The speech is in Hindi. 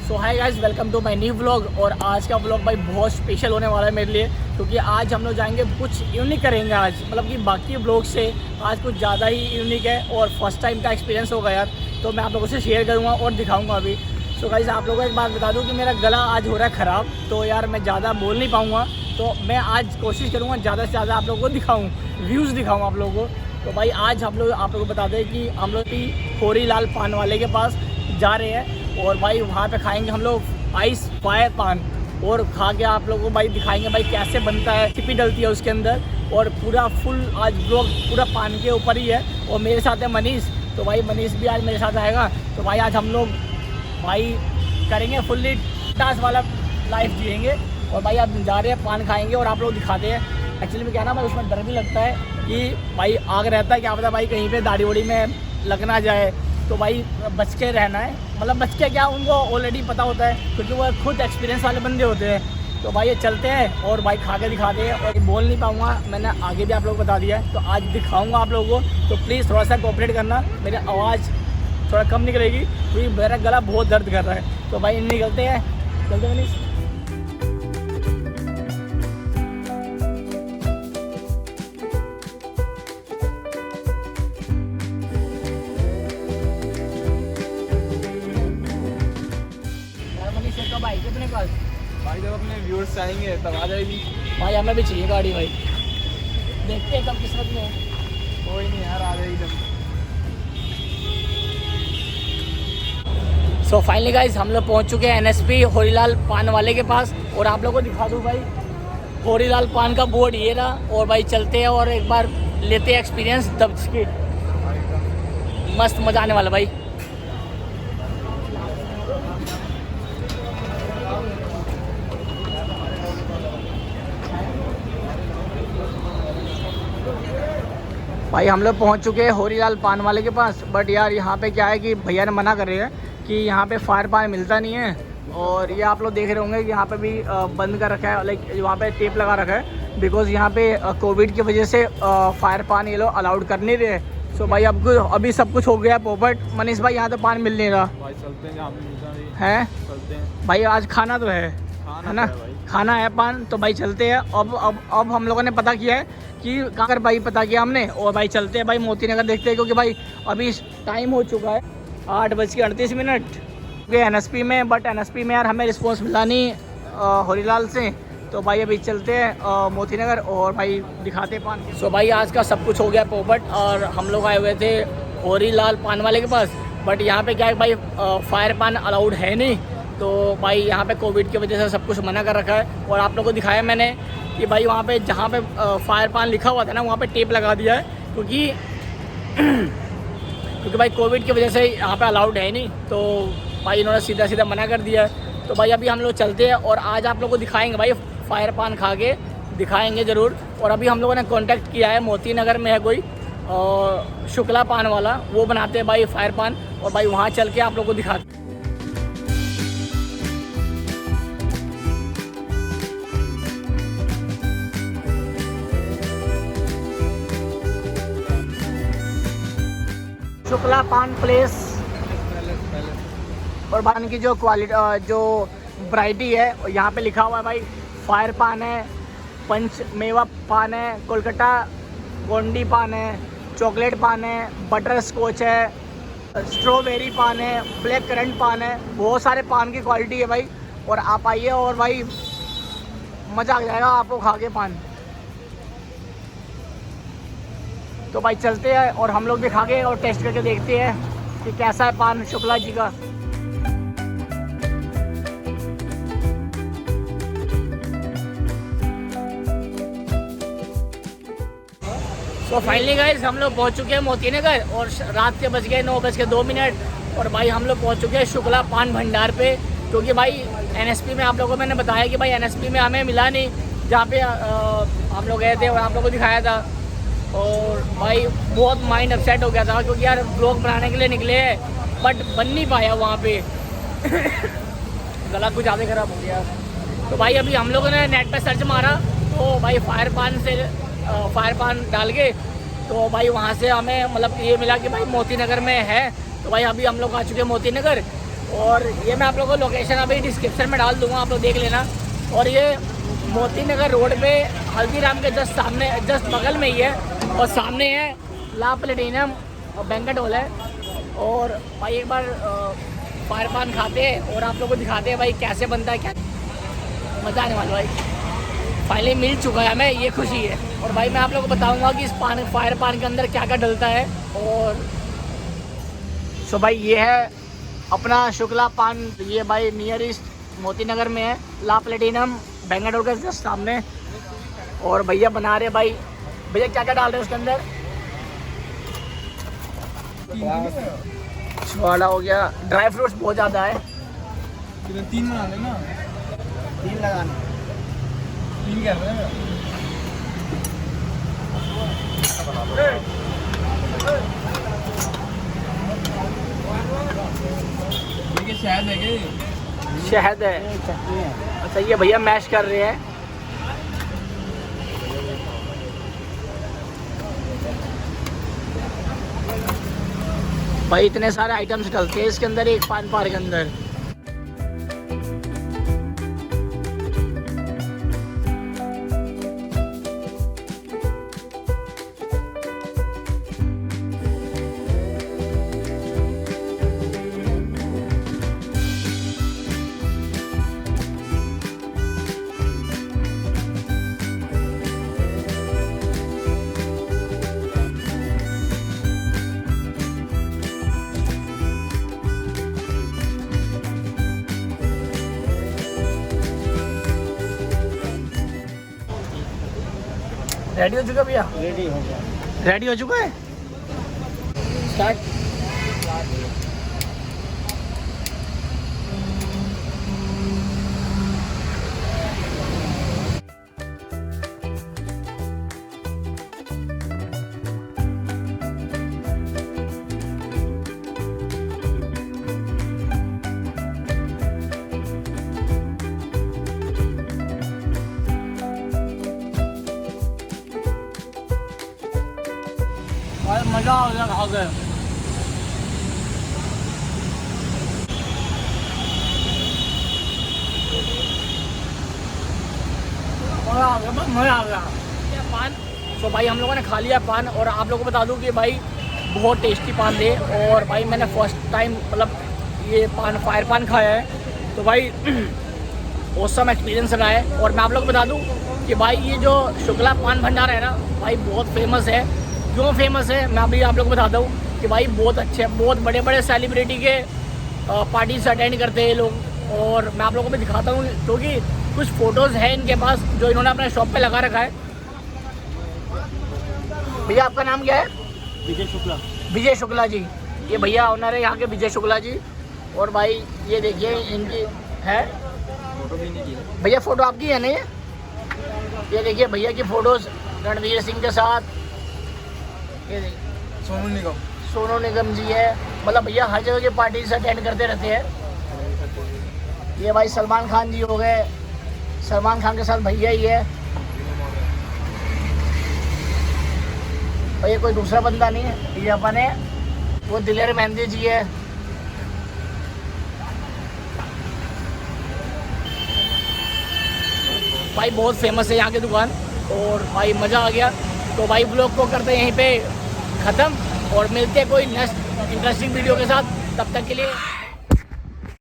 So hi guys, welcome to my new vlog. और आज का व्लॉग भाई बहुत स्पेशल होने वाला है मेरे लिए, क्योंकि आज हम लोग जाएंगे, कुछ यूनिक करेंगे आज। मतलब कि बाकी व्लॉग से आज कुछ ज़्यादा ही यूनिक है और फर्स्ट टाइम का एक्सपीरियंस होगा यार, तो मैं आप लोगों से शेयर करूँगा और दिखाऊँगा अभी। सो गाइस, आप लोगों को एक बात बता दूँ कि मेरा गला आज हो रहा है ख़राब, तो यार मैं ज़्यादा बोल नहीं पाऊँगा, तो मैं आज कोशिश करूँगा ज़्यादा से ज़्यादा आप लोगों को दिखाऊँ, व्यूज़ दिखाऊँ आप लोगों को। तो भाई आज हम लोग आप लोगों को बता दें कि हम लोग भी होरी लाल पान वाले के पास जा रहे हैं, और भाई वहाँ पे खाएंगे हम लोग आइस फायर पान, और खा के आप लोगों को भाई दिखाएंगे भाई कैसे बनता है, चिपी डलती है उसके अंदर, और पूरा फुल आज ब्लॉग पूरा पान के ऊपर ही है। और मेरे साथ है मनीष, तो भाई मनीष भी आज मेरे साथ आएगा। तो भाई आज हम लोग भाई करेंगे फुल्ली टास वाला लाइफ जिएंगे, और भाई आप जा रहे हैं पान खाएंगे और आप लोग दिखाते हैं। एक्चुअली में क्या ना भाई, उसमें डर भी लगता है कि भाई आग रहता है, क्या पता भाई कहीं पे दाढ़ी वड़ी में लग ना जाए, तो भाई बच के रहना है। मतलब बच के क्या, उनको ऑलरेडी पता होता है, क्योंकि वो खुद एक्सपीरियंस वाले बंदे होते हैं। तो भाई ये चलते हैं और भाई खा के दिखाते हैं। और बोल नहीं पाऊँगा, मैंने आगे भी आप लोगों को बता दिया है, तो आज दिखाऊँगा आप लोगों को। तो प्लीज़ थोड़ा सा कोऑपरेट करना, मेरी आवाज़ थोड़ा कम निकलेगी क्योंकि मेरा गला बहुत दर्द कर रहा है। तो भाई निकलते हैं, चलते हैं मनीष। कब आएगी अपने पास? भाई जब अपने व्यूअर्स आएंगे तब आ जाएगी। भाई हमें भी चाहिए गाड़ी भाई, देखते हैं कब किस्मत में है। कोई नहीं यार, आ जाएगी जब। सो फाइनली गाइस, हम लोग पहुंच चुके हैं NSP होरीलाल पान वाले के पास, और आप लोगों को दिखा दूं भाई होरीलाल पान का बोर्ड ये रहा। और भाई चलते हैं और एक बार लेते हैं एक्सपीरियंस दब्ज के, मस्त मज़ा आने वाला भाई। भाई हम लोग पहुंच चुके हैं होरीलाल पान वाले के पास, बट यार यहाँ पे क्या है कि भैया ने मना कर रहे हैं कि यहाँ पे फायर पान मिलता नहीं है। और ये आप लोग देख रहे होंगे कि यहाँ पे भी बंद कर रखा है, लाइक वहाँ पे टेप लगा रखा है, बिकॉज़ यहाँ पे कोविड की वजह से फायर पान ये लोग अलाउड कर नहीं रहे। सो भाई अब अभी सब कुछ हो गया पोपट। मनीष भाई यहाँ तो पान मिल नहीं रहा भाई चलते हैं, जहाँ पे मिलता है। चलते हैं भाई आज खाना तो है ना, खाना है पान, तो भाई चलते हैं। अब हम लोगों ने पता किया है कि कहाँ भाई पता किया हमने, और भाई चलते हैं भाई मोती नगर देखते हैं, क्योंकि भाई अभी टाइम हो चुका है 8:38 NSP में। बट NSP में यार हमें रिस्पॉन्स मिला नहीं होरीलाल से, तो भाई अभी चलते हैं मोती नगर और भाई दिखाते पान। सो भाई आज का सब कुछ हो गया पोपट, और हम लोग आए हुए थे होरीलाल पान वाले के पास। बट यहाँ पे क्या है भाई, फायर पान अलाउड है नहीं, तो भाई यहाँ पे कोविड की वजह से सब कुछ मना कर रखा है। और आप लोगों को दिखाया मैंने कि भाई वहाँ पे जहाँ पे फायर पान लिखा हुआ था ना, वहाँ पे टेप लगा दिया है, क्योंकि भाई कोविड की वजह से यहाँ पे अलाउड है नहीं, तो भाई इन्होंने सीधा सीधा मना कर दिया है। तो भाई अभी हम लोग चलते हैं और आज आप लोगों को दिखाएंगे भाई, फायर पान खा के दिखाएंगे ज़रूर। और अभी हम लोगों ने कॉन्टैक्ट किया है, मोती नगर में है कोई शुक्ला पान वाला, वो बनाते हैं भाई फायर पान, और भाई वहाँ चल के आप लोगों को दिखाते हैं। शुक्ला पान प्लेस, और पान की जो क्वालिटी जो वैरायटी है यहाँ पे लिखा हुआ है भाई, फायर पान है, पंच मेवा पान है, कोलकाता गोंडी पान है, चॉकलेट पान है, बटर स्कॉच है, स्ट्रॉबेरी पान है, ब्लैक करंट पान है, बहुत सारे पान की क्वालिटी है भाई। और आप आइए और भाई मज़ा आ जाएगा आपको खा के पान। तो भाई चलते हैं और हम लोग भी खा के और टेस्ट करके देखते हैं कि कैसा है पान शुक्ला जी का। तो फाइनली गाइस, हम लोग पहुंच चुके हैं मोती नगर, और रात के बज गए 9:02, और भाई हम लोग पहुंच चुके हैं शुक्ला पान भंडार पे, क्योंकि भाई NSP में आप लोगों को मैंने बताया कि भाई NSP में हमें मिला नहीं, जहाँ पे हम लोग गए थे और आप लोगों को दिखाया था। और भाई बहुत माइंड अपसेट हो गया था, क्योंकि यार ब्लॉग बनाने के लिए निकले हैं बट बन नहीं पाया वहाँ पे गला कुछ ज़्यादा ख़राब हो गया। तो भाई अभी हम लोगों ने नेट पे सर्च मारा, तो भाई फायर पान डाल के, तो भाई वहाँ से हमें मतलब ये मिला कि भाई मोती नगर में है। तो भाई अभी हम लोग आ चुके हैं मोती नगर, और ये मैं आप लोगों को लोकेशन अभी डिस्क्रिप्शन में डाल दूँगा, आप लोग देख लेना। और ये मोती नगर रोड पे हल्दीराम के जस्ट बगल में ही है, और सामने है ला प्लेटिनम और बैंक्वेट हॉल है। और भाई एक बार फायर पान खाते हैं और आप लोग को दिखाते हैं भाई कैसे बनता है, क्या मज़ा आने वाला भाई। फाइनली मिल चुका है हमें, ये खुशी है। और भाई मैं आप लोगों को बताऊंगा कि इस फायर पान के अंदर क्या क्या डलता है। और सो भाई ये है अपना शुक्ला पान, ये भाई नियर ईस्ट मोती नगर में है, ला प्लेटिनम बैंक्वेट हॉल के जस्ट सामने। और भैया बना रहे भाई, भैया क्या क्या डाल रहे हैं उसके अंदर? छुआड़ा हो गया, ड्राई फ्रूट्स बहुत ज़्यादा है। 3 बना लेना, 3 लगाना, 3 कर रहे हैं। ये शहद है क्या? शहद है, चटनी है। अच्छा ये भैया मैश कर रहे हैं। भाई इतने सारे आइटम्स डलते हैं इसके अंदर, एक पान पार के अंदर। रेडी हो चुका भैया? रेडी हो गया। रेडी हो चुका है, स्टार्ट। मज़ा आ गया खा के। मज़ा आ गया पान। तो भाई हम लोगों ने खा लिया पान, और आप लोगों को बता दूं कि भाई बहुत टेस्टी पान थे। और भाई मैंने फर्स्ट टाइम मतलब ये पान फायर पान खाया है, तो भाई औसम एक्सपीरियंस रहा है। और मैं आप लोगों को बता दूं कि भाई ये जो शुक्ला पान भंडार है ना भाई, बहुत फेमस है। क्यों फेमस है मैं अभी आप लोगों को बताता हूँ कि भाई बहुत अच्छे, बहुत बड़े बड़े सेलिब्रिटी के पार्टी से अटेंड करते हैं लोग। और मैं आप लोगों को दिखाता हूँ क्योंकि कुछ फ़ोटोज़ हैं इनके पास जो इन्होंने अपने शॉप पे लगा रखा है। भैया आपका नाम क्या है? विजय शुक्ला। विजय शुक्ला जी, ये भैया ऑनर है यहाँ के, विजय शुक्ला जी। और भाई ये देखिए इनकी है, फोटो भी नहीं की भैया फ़ोटो आपकी है नहीं? ये देखिए भैया की फ़ोटोज़ रणवीर सिंह के साथ, ये देखिए सोनू निगम जी है। मतलब भैया हर जगह की पार्टी से अटेंड करते रहते हैं। ये भाई सलमान खान जी हो गए, सलमान खान के साथ भैया ही है भैया, कोई दूसरा बंदा नहीं है। ये अपन है वो दिलेर मेहंदी जी है। भाई बहुत फेमस है यहाँ की दुकान, और भाई मज़ा आ गया। तो भाई ब्लॉग को करते हैं यहीं पे ख़त्म, और मिलते हैं कोई नेक्स्ट इंटरेस्टिंग वीडियो के साथ। तब तक के लिए